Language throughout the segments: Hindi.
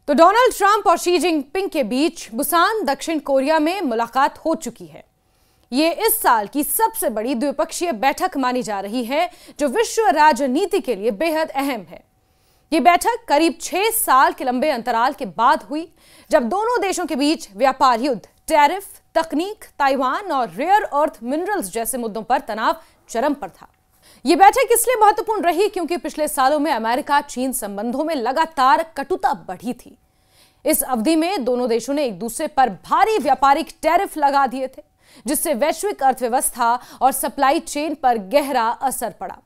तो डोनाल्ड ट्रंप और शी जिनपिंग के बीच बुसान, दक्षिण कोरिया में मुलाकात हो चुकी है। ये इस साल की सबसे बड़ी द्विपक्षीय बैठक मानी जा रही है, जो विश्व राजनीति के लिए बेहद अहम है। ये बैठक करीब 6 साल के लंबे अंतराल के बाद हुई, जब दोनों देशों के बीच व्यापार युद्ध, टैरिफ, तकनीक, ताइवान और रेयर अर्थ मिनरल्स जैसे मुद्दों पर तनाव चरम पर था। ये बैठक इसलिए महत्वपूर्ण रही क्योंकि पिछले सालों में अमेरिका चीन संबंधों में लगातार कटुता बढ़ी थी। इस अवधि में दोनों देशों ने एक दूसरे पर भारी व्यापारिक टैरिफ लगा दिए थे, जिससे वैश्विक अर्थव्यवस्था और सप्लाई चेन पर गहरा असर पड़ा।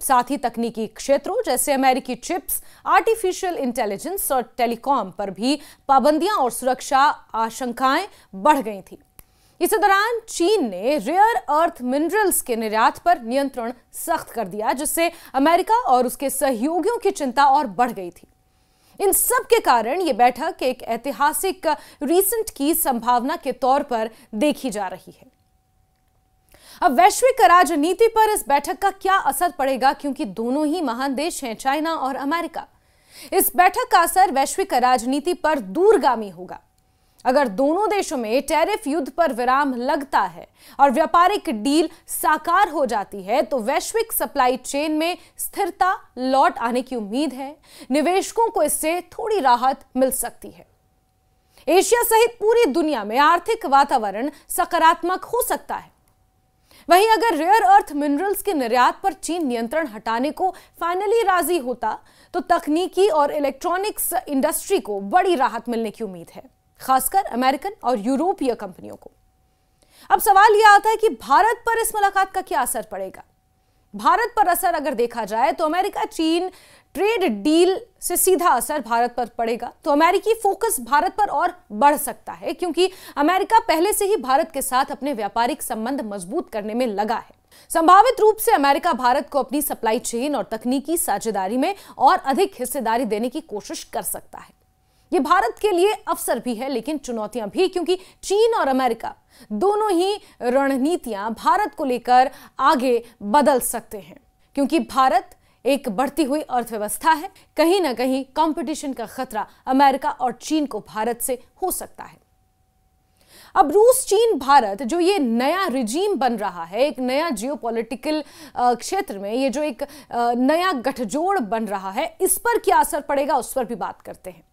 साथ ही तकनीकी क्षेत्रों जैसे अमेरिकी चिप्स, आर्टिफिशियल इंटेलिजेंस और टेलीकॉम पर भी पाबंदियां और सुरक्षा आशंकाएं बढ़ गई थी। इस दौरान चीन ने रेयर अर्थ मिनरल्स के निर्यात पर नियंत्रण सख्त कर दिया, जिससे अमेरिका और उसके सहयोगियों की चिंता और बढ़ गई थी। इन सब के कारण यह बैठक एक ऐतिहासिक रीसेंट की संभावना के तौर पर देखी जा रही है। अब वैश्विक राजनीति पर इस बैठक का क्या असर पड़ेगा, क्योंकि दोनों ही महान देश हैं, चाइना और अमेरिका। इस बैठक का असर वैश्विक राजनीति पर दूरगामी होगा। अगर दोनों देशों में टैरिफ युद्ध पर विराम लगता है और व्यापारिक डील साकार हो जाती है, तो वैश्विक सप्लाई चेन में स्थिरता लौट आने की उम्मीद है। निवेशकों को इससे थोड़ी राहत मिल सकती है। एशिया सहित पूरी दुनिया में आर्थिक वातावरण सकारात्मक हो सकता है। वहीं अगर रेयर अर्थ मिनरल्स के निर्यात पर चीन नियंत्रण हटाने को फाइनली राजी होता, तो तकनीकी और इलेक्ट्रॉनिक्स इंडस्ट्री को बड़ी राहत मिलने की उम्मीद है, खासकर अमेरिकन और यूरोपीय कंपनियों को। अब सवाल यह आता है कि भारत पर इस मुलाकात का क्या असर पड़ेगा। भारत पर असर अगर देखा जाए तो अमेरिका चीन ट्रेड डील से सीधा असर भारत पर पड़ेगा। तो अमेरिकी फोकस भारत पर और बढ़ सकता है, क्योंकि अमेरिका पहले से ही भारत के साथ अपने व्यापारिक संबंध मजबूत करने में लगा है। संभावित रूप से अमेरिका भारत को अपनी सप्लाई चेन और तकनीकी साझेदारी में और अधिक हिस्सेदारी देने की कोशिश कर सकता है। यह भारत के लिए अवसर भी है, लेकिन चुनौतियां भी, क्योंकि चीन और अमेरिका दोनों ही रणनीतियां भारत को लेकर आगे बदल सकते हैं। क्योंकि भारत एक बढ़ती हुई अर्थव्यवस्था है, कहीं ना कहीं कंपटीशन का खतरा अमेरिका और चीन को भारत से हो सकता है। अब रूस, चीन, भारत जो ये नया रिजीम बन रहा है, एक नया जियोपॉलिटिकल क्षेत्र में ये जो एक नया गठजोड़ बन रहा है, इस पर क्या असर पड़ेगा उस पर भी बात करते हैं।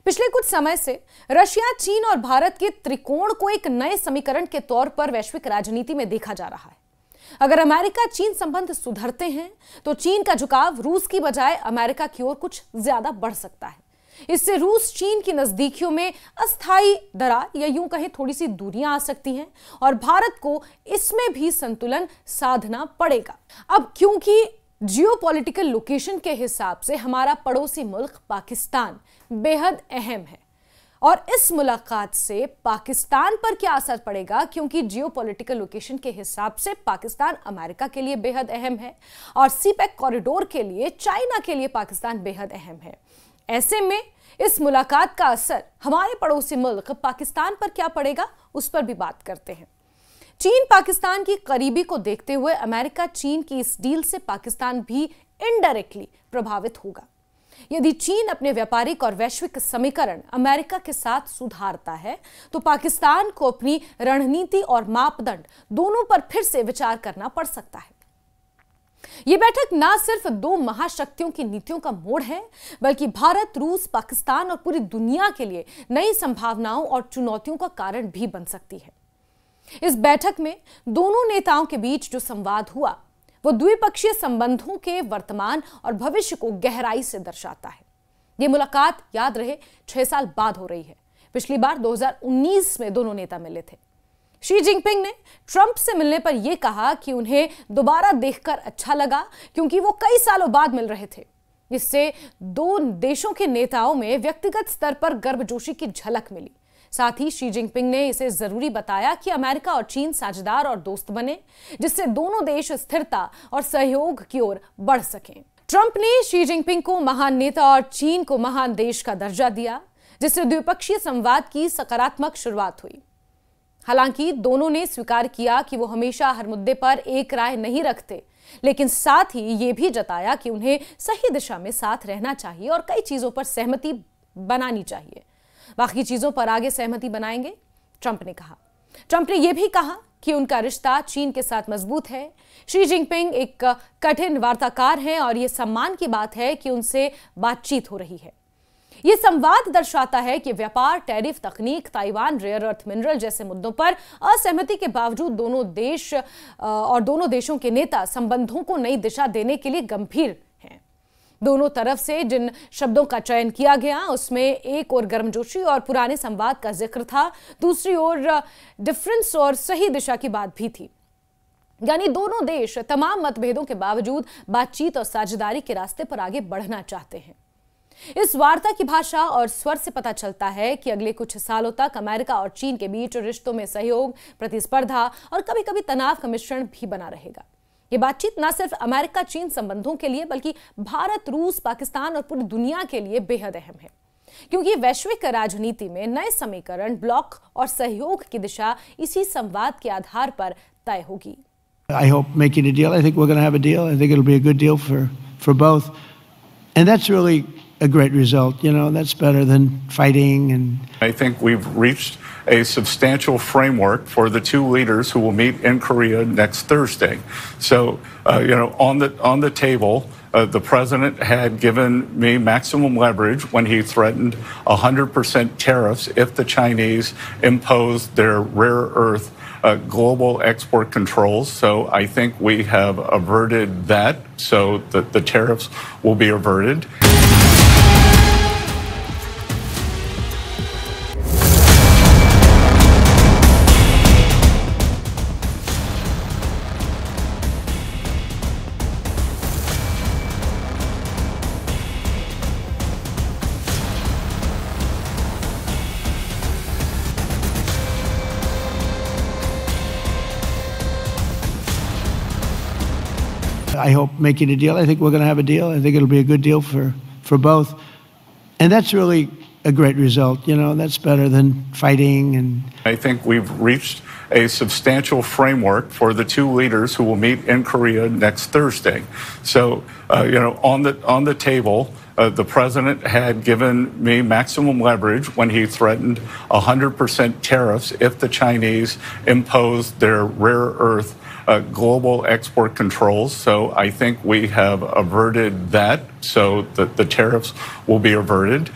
पिछले कुछ समय से रशिया, चीन और भारत के त्रिकोण को एक नए समीकरण के तौर पर वैश्विक राजनीति में देखा जा रहा है। अगर अमेरिका चीन संबंध सुधरते हैं, तो चीन का झुकाव रूस की बजाय अमेरिका की ओर कुछ ज्यादा बढ़ सकता है। इससे रूस चीन की नजदीकियों में अस्थायी दरार या यूं कहें थोड़ी सी दूरियां आ सकती हैं, और भारत को इसमें भी संतुलन साधना पड़ेगा। अब क्योंकि जियोपॉलिटिकल लोकेशन के हिसाब से हमारा पड़ोसी मुल्क पाकिस्तान बेहद अहम है, और इस मुलाकात से पाकिस्तान पर क्या असर पड़ेगा, क्योंकि जियोपॉलिटिकल लोकेशन के हिसाब से पाकिस्तान अमेरिका के लिए बेहद अहम है, और सीपेक कॉरिडोर के लिए चाइना के लिए पाकिस्तान बेहद अहम है। ऐसे में इस मुलाकात का असर हमारे पड़ोसी मुल्क पाकिस्तान पर क्या पड़ेगा, उस पर भी बात करते हैं। चीन पाकिस्तान की करीबी को देखते हुए अमेरिका चीन की इस डील से पाकिस्तान भी इनडायरेक्टली प्रभावित होगा। यदि चीन अपने व्यापारिक और वैश्विक समीकरण अमेरिका के साथ सुधारता है, तो पाकिस्तान को अपनी रणनीति और मापदंड दोनों पर फिर से विचार करना पड़ सकता है। यह बैठक ना सिर्फ दो महाशक्तियों की नीतियों का मोड़ है, बल्कि भारत, रूस, पाकिस्तान और पूरी दुनिया के लिए नई संभावनाओं और चुनौतियों का कारण भी बन सकती है। इस बैठक में दोनों नेताओं के बीच जो संवाद हुआ, वो द्विपक्षीय संबंधों के वर्तमान और भविष्य को गहराई से दर्शाता है। ये मुलाकात, याद रहे, 6 साल बाद हो रही है। पिछली बार 2019 में दोनों नेता मिले थे। शी जिनपिंग ने ट्रंप से मिलने पर यह कहा कि उन्हें दोबारा देखकर अच्छा लगा, क्योंकि वो कई सालों बाद मिल रहे थे। इससे दो देशों के नेताओं में व्यक्तिगत स्तर पर गर्मजोशी की झलक मिली। साथ ही शी जिनपिंग ने इसे जरूरी बताया कि अमेरिका और चीन साझेदार और दोस्त बने, जिससे दोनों देश स्थिरता और सहयोग की ओर बढ़ सकें। ट्रंप ने शी जिनपिंग को महान नेता और चीन को महान देश का दर्जा दिया, जिससे द्विपक्षीय संवाद की सकारात्मक शुरुआत हुई। हालांकि दोनों ने स्वीकार किया कि वो हमेशा हर मुद्दे पर एक राय नहीं रखते, लेकिन साथ ही ये भी जताया कि उन्हें सही दिशा में साथ रहना चाहिए और कई चीजों पर सहमति बनानी चाहिए। बाकी चीजों पर आगे सहमति बनाएंगे, ट्रंप ने कहा। ट्रंप ने यह भी कहा कि उनका रिश्ता चीन के साथ मजबूत है। शी जिनपिंग एक कठिन वार्ताकार हैं और यह सम्मान की बात है कि उनसे बातचीत हो रही है। यह संवाद दर्शाता है कि व्यापार, टैरिफ, तकनीक, ताइवान, रेयर अर्थ मिनरल जैसे मुद्दों पर असहमति के बावजूद दोनों देशों के नेता संबंधों को नई दिशा देने के लिए गंभीर हैं। दोनों तरफ से जिन शब्दों का चयन किया गया उसमें एक और गर्मजोशी और पुराने संवाद का जिक्र था, दूसरी ओर डिफरेंस और सही दिशा की बात भी थी। यानी दोनों देश तमाम मतभेदों के बावजूद बातचीत और साझेदारी के रास्ते पर आगे बढ़ना चाहते हैं। इस वार्ता की भाषा और स्वर से पता चलता है कि अगले कुछ सालों तक अमेरिका और चीन के बीच रिश्तों में सहयोग, प्रतिस्पर्धा और कभी-कभी तनाव का मिश्रण भी बना रहेगा। ये बातचीत न सिर्फ अमेरिका चीन संबंधों के लिए बल्कि भारत, रूस, पाकिस्तान और पूरी दुनिया के लिए बेहद अहम है, क्योंकि वैश्विक राजनीति में नए समीकरण, ब्लॉक और सहयोग की दिशा इसी संवाद के आधार पर तय होगी। I hope making a deal. I think we're going to have a deal. I think it'll be a good deal for both, and that's really a great result. You know, that's better than fighting. And I think we've reached a substantial framework for the two leaders who will meet in Korea next Thursday. So, on the table, the president had given me maximum leverage when he threatened 100% tariffs if the Chinese imposed their rare earth global export controls. So I think we have averted that, so that the tariffs will be averted. I hope making a deal. I think we're going to have a deal. I think it'll be a good deal for both, and that's really a great result. You know, that's better than fighting. And I think we've reached a substantial framework for the two leaders who will meet in Korea next Thursday. So, on the table, the president had given me maximum leverage when he threatened 100% tariffs if the Chinese imposed their rare earth global export controls. So I think we have averted that, so that the tariffs will be averted.